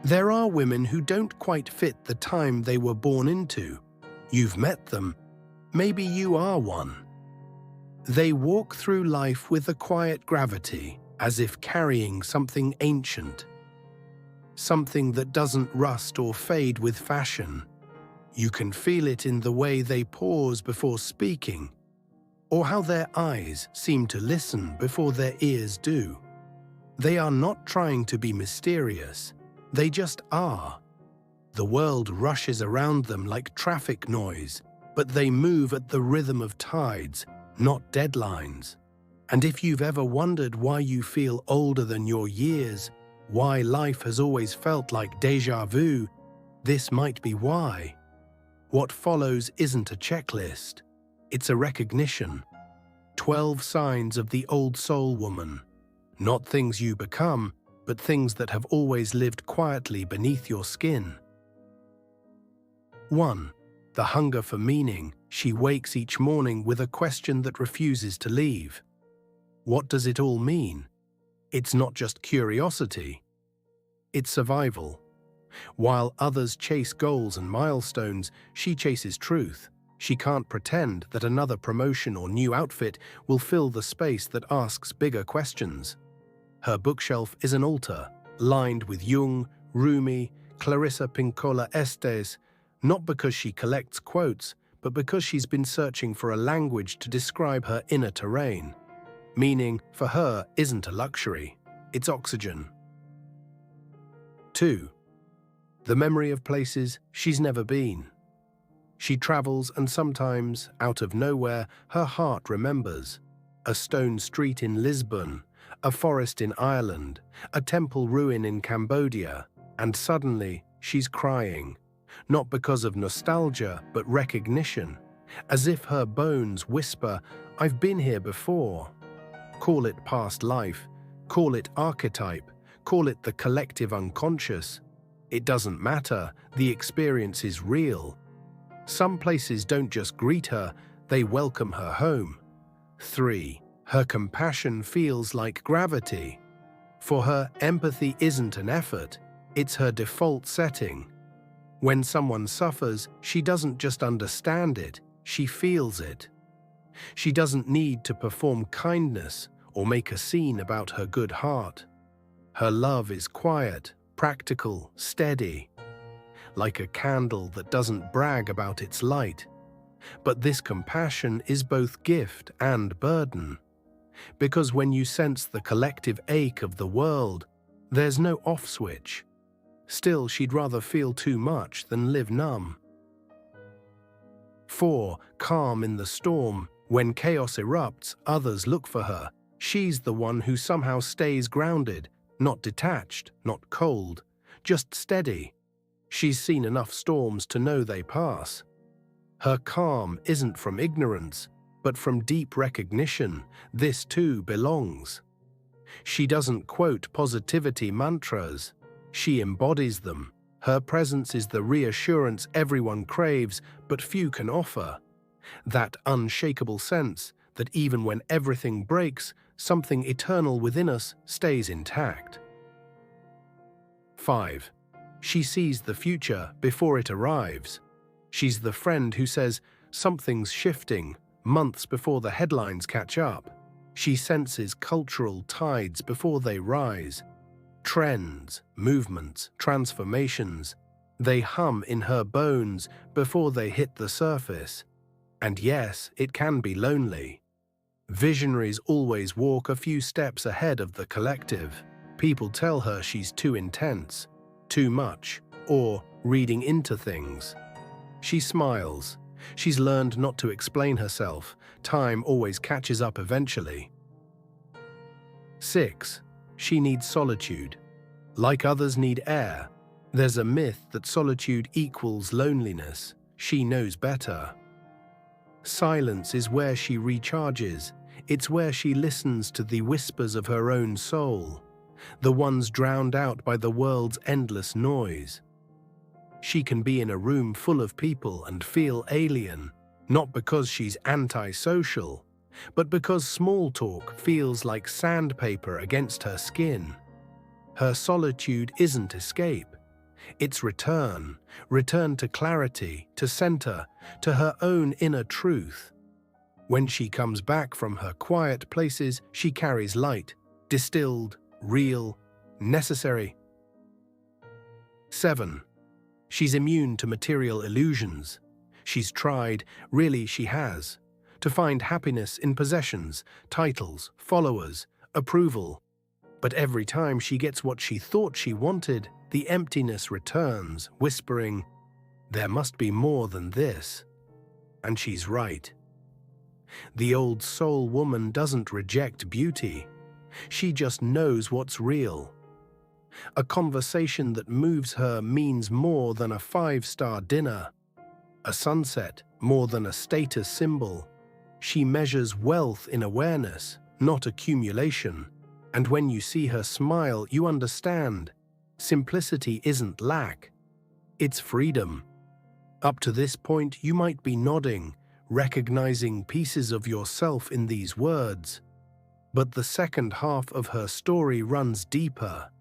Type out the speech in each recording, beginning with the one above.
There are women who don't quite fit the time they were born into. You've met them. Maybe you are one. They walk through life with a quiet gravity, as if carrying something ancient. Something that doesn't rust or fade with fashion. You can feel it in the way they pause before speaking, or how their eyes seem to listen before their ears do. They are not trying to be mysterious. They just are. The world rushes around them like traffic noise, but they move at the rhythm of tides, not deadlines. And if you've ever wondered why you feel older than your years, why life has always felt like déjà vu, this might be why. What follows isn't a checklist. It's a recognition. 12 signs of the old soul woman. Not things you become, but things that have always lived quietly beneath your skin. 1. The hunger for meaning. She wakes each morning with a question that refuses to leave. What does it all mean? It's not just curiosity. It's survival. While others chase goals and milestones, she chases truth. She can't pretend that another promotion or new outfit will fill the space that asks bigger questions. Her bookshelf is an altar, lined with Jung, Rumi, Clarissa Pinkola Estes, not because she collects quotes, but because she's been searching for a language to describe her inner terrain. Meaning, for her, isn't a luxury, it's oxygen. 2. The memory of places she's never been. She travels and sometimes, out of nowhere, her heart remembers. A stone street in Lisbon, a forest in Ireland, a temple ruin in Cambodia, and suddenly she's crying. Not because of nostalgia, but recognition. As if her bones whisper, "I've been here before." Call it past life, call it archetype, call it the collective unconscious. It doesn't matter, the experience is real. Some places don't just greet her, they welcome her home. 3. Her compassion feels like gravity. For her, empathy isn't an effort, it's her default setting. When someone suffers, she doesn't just understand it, she feels it. She doesn't need to perform kindness or make a scene about her good heart. Her love is quiet, practical, steady, like a candle that doesn't brag about its light. But this compassion is both gift and burden. Because when you sense the collective ache of the world, there's no off switch. Still, she'd rather feel too much than live numb. 4. Calm in the storm. When chaos erupts, others look for her. She's the one who somehow stays grounded, not detached, not cold, just steady. She's seen enough storms to know they pass. Her calm isn't from ignorance, but from deep recognition. This too belongs. She doesn't quote positivity mantras. She embodies them. Her presence is the reassurance everyone craves, but few can offer. That unshakable sense that even when everything breaks, something eternal within us stays intact. 5. She sees the future before it arrives. She's the friend who says, "Something's shifting," months before the headlines catch up. She senses cultural tides before they rise. Trends, movements, transformations. They hum in her bones before they hit the surface. And yes, it can be lonely. Visionaries always walk a few steps ahead of the collective. People tell her she's too intense, too much, or reading into things. She smiles. She's learned not to explain herself. Time always catches up eventually. 6. She needs solitude. Like others need air. There's a myth that solitude equals loneliness. She knows better. Silence is where she recharges. It's where she listens to the whispers of her own soul, the ones drowned out by the world's endless noise. She can be in a room full of people and feel alien, not because she's antisocial, but because small talk feels like sandpaper against her skin. Her solitude isn't escape, It's return to clarity, to center, to her own inner truth. When she comes back from her quiet places, she carries light, distilled, real, necessary. 7. She's immune to material illusions. She's tried, really she has, to find happiness in possessions, titles, followers, approval. But every time she gets what she thought she wanted, the emptiness returns, whispering, "There must be more than this." And she's right. The old soul woman doesn't reject beauty. She just knows what's real. A conversation that moves her means more than a 5-star dinner. A sunset more than a status symbol. She measures wealth in awareness, not accumulation. And when you see her smile, you understand. Simplicity isn't lack. It's freedom. Up to this point, you might be nodding, recognizing pieces of yourself in these words. But the second half of her story runs deeper.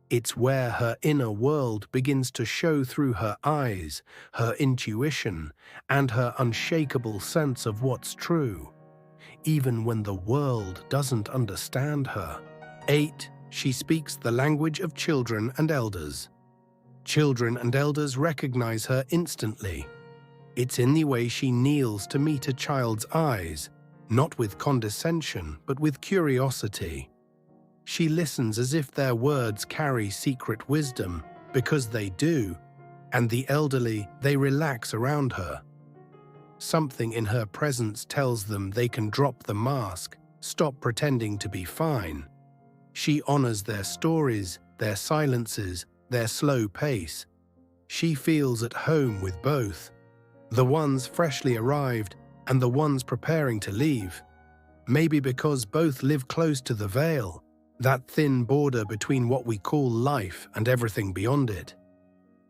It's where her inner world begins to show through her eyes, her intuition, and her unshakable sense of what's true, even when the world doesn't understand her. 8. She speaks the language of children and elders. Children and elders recognize her instantly. It's in the way she kneels to meet a child's eyes, not with condescension, but with curiosity. She listens as if their words carry secret wisdom, because they do, and the elderly, they relax around her. Something in her presence tells them they can drop the mask, stop pretending to be fine. She honors their stories, their silences, their slow pace. She feels at home with both, the ones freshly arrived and the ones preparing to leave. Maybe because both live close to the veil, that thin border between what we call life and everything beyond it.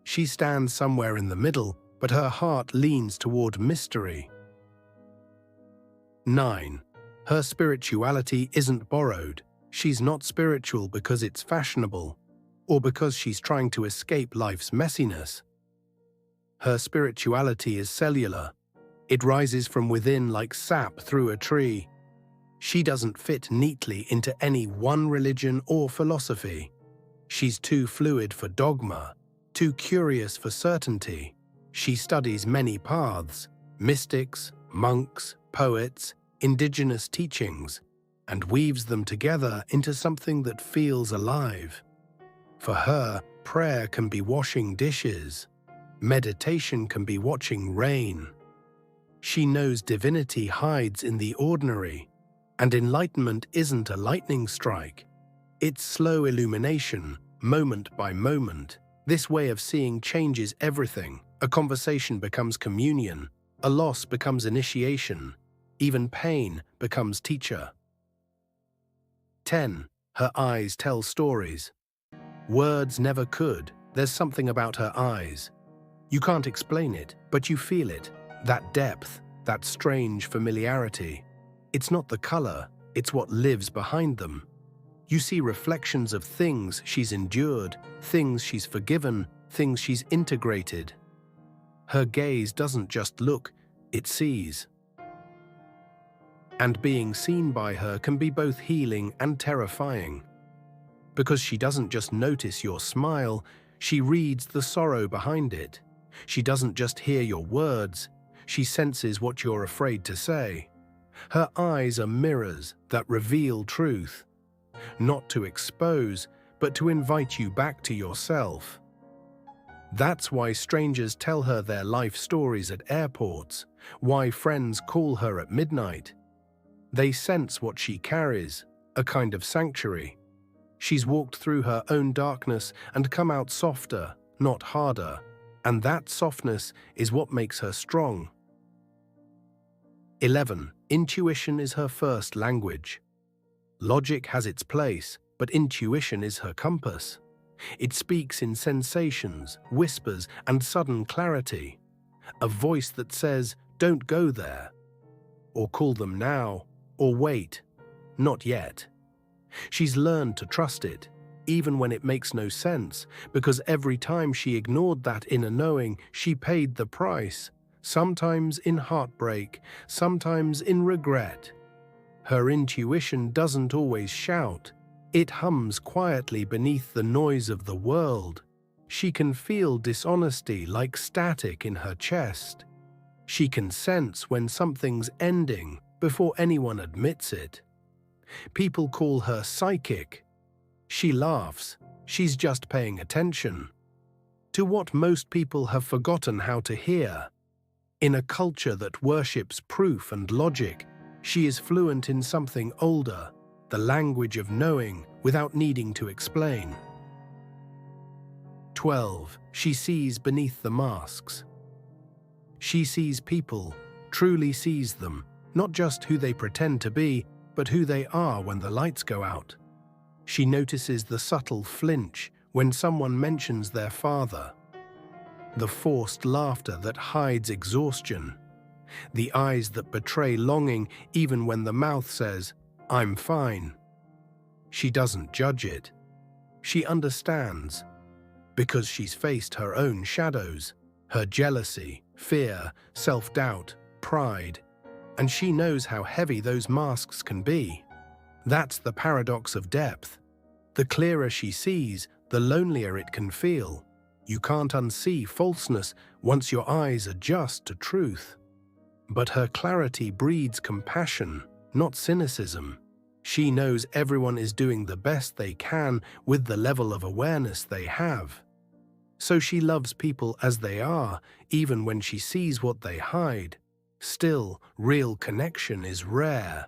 She stands somewhere in the middle, but her heart leans toward mystery. 9. Her spirituality isn't borrowed. She's not spiritual because it's fashionable, or because she's trying to escape life's messiness. Her spirituality is cellular. It rises from within like sap through a tree. She doesn't fit neatly into any one religion or philosophy. She's too fluid for dogma, too curious for certainty. She studies many paths, mystics, monks, poets, indigenous teachings, and weaves them together into something that feels alive. For her, prayer can be washing dishes. Meditation can be watching rain. She knows divinity hides in the ordinary, and enlightenment isn't a lightning strike. It's slow illumination, moment by moment. This way of seeing changes everything. A conversation becomes communion. A loss becomes initiation. Even pain becomes teacher. 10. Her eyes tell stories. Words never could. There's something about her eyes. You can't explain it, but you feel it. That depth, that strange familiarity. It's not the color, it's what lives behind them. You see reflections of things she's endured, things she's forgiven, things she's integrated. Her gaze doesn't just look, it sees. And being seen by her can be both healing and terrifying. Because she doesn't just notice your smile, she reads the sorrow behind it. She doesn't just hear your words, she senses what you're afraid to say. Her eyes are mirrors that reveal truth, not to expose, but to invite you back to yourself. That's why strangers tell her their life stories at airports, why friends call her at midnight. They sense what she carries, a kind of sanctuary. She's walked through her own darkness and come out softer, not harder, and that softness is what makes her strong. 11. Intuition is her first language. Logic has its place, but intuition is her compass. It speaks in sensations, whispers, and sudden clarity. A voice that says, "Don't go there," or "Call them now," or "Wait, not yet." She's learned to trust it. even when it makes no sense, because every time she ignored that inner knowing, she paid the price, sometimes in heartbreak, sometimes in regret. Her intuition doesn't always shout. It hums quietly beneath the noise of the world. She can feel dishonesty like static in her chest. She can sense when something's ending before anyone admits it. People call her psychic. She laughs. She's just paying attention to what most people have forgotten how to hear. In a culture that worships proof and logic, she is fluent in something older, the language of knowing without needing to explain. 12. She sees beneath the masks. She sees people, truly sees them, not just who they pretend to be, but who they are when the lights go out. She notices the subtle flinch when someone mentions their father, the forced laughter that hides exhaustion, the eyes that betray longing even when the mouth says, "I'm fine." She doesn't judge it. She understands, because she's faced her own shadows, her jealousy, fear, self-doubt, pride, and she knows how heavy those masks can be. That's the paradox of depth. The clearer she sees, the lonelier it can feel. You can't unsee falseness once your eyes adjust to truth. But her clarity breeds compassion, not cynicism. She knows everyone is doing the best they can with the level of awareness they have. So she loves people as they are, even when she sees what they hide. Still, real connection is rare.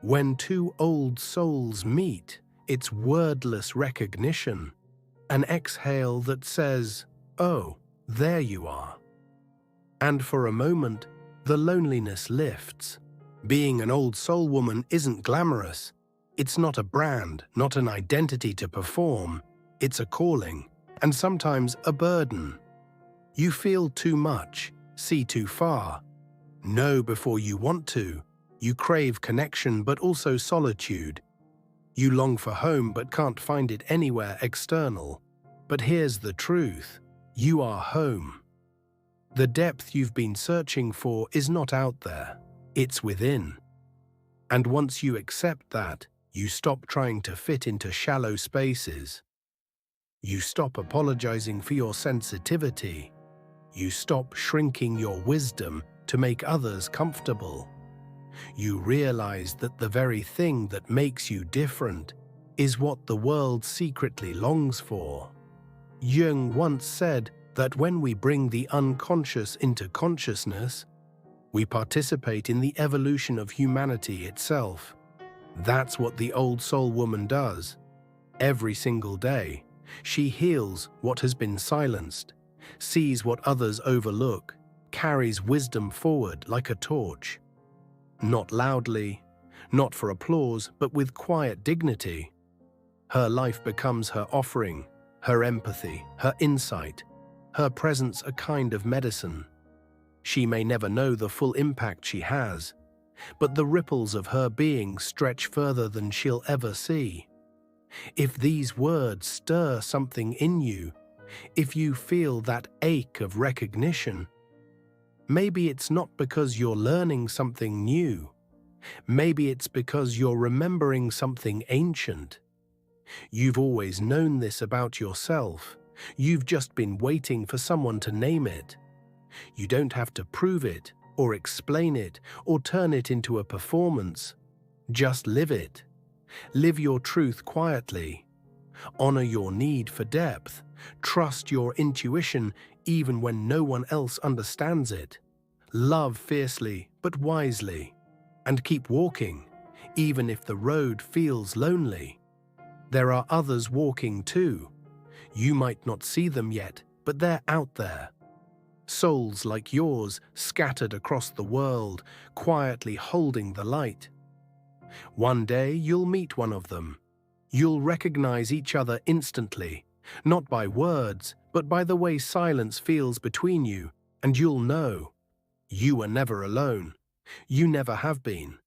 When two old souls meet, it's wordless recognition, an exhale that says, "Oh, there you are." And for a moment, the loneliness lifts. Being an old soul woman isn't glamorous. It's not a brand, not an identity to perform. It's a calling, and sometimes a burden. You feel too much, see too far, know before you want to. You crave connection but also solitude. You long for home but can't find it anywhere external. But here's the truth. You are home. The depth you've been searching for is not out there. It's within. And once you accept that, you stop trying to fit into shallow spaces. You stop apologizing for your sensitivity. You stop shrinking your wisdom to make others comfortable. You realize that the very thing that makes you different is what the world secretly longs for. Jung once said that when we bring the unconscious into consciousness, we participate in the evolution of humanity itself. That's what the old soul woman does. Every single day, she heals what has been silenced, sees what others overlook, carries wisdom forward like a torch. Not loudly, not for applause, but with quiet dignity. Her life becomes her offering, her empathy, her insight, her presence a kind of medicine. She may never know the full impact she has, but the ripples of her being stretch further than she'll ever see. If these words stir something in you, if you feel that ache of recognition, maybe it's not because you're learning something new. Maybe it's because you're remembering something ancient. You've always known this about yourself. You've just been waiting for someone to name it. You don't have to prove it, or explain it, or turn it into a performance. Just live it. Live your truth quietly. Honor your need for depth. Trust your intuition even when no one else understands it. Love fiercely but wisely. And keep walking, even if the road feels lonely. There are others walking too. You might not see them yet, but they're out there. Souls like yours scattered across the world, quietly holding the light. One day you'll meet one of them. You'll recognize each other instantly, not by words, but by the way silence feels between you, and you'll know. You were never alone. You never have been.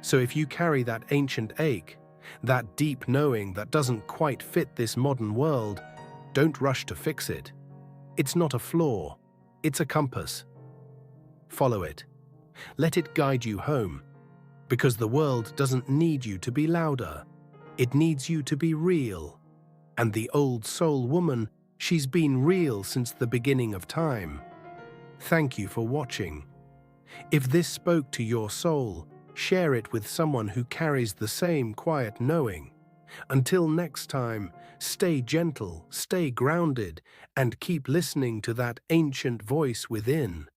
So if you carry that ancient ache, That deep knowing that doesn't quite fit this modern world, don't rush to fix it. It's not a flaw, it's a compass. Follow it. Let it guide you home, because the world doesn't need you to be louder. It needs you to be real. And the old soul woman, she's been real since the beginning of time. Thank you for watching. If this spoke to your soul, share it with someone who carries the same quiet knowing. Until next time, stay gentle, stay grounded, and keep listening to that ancient voice within.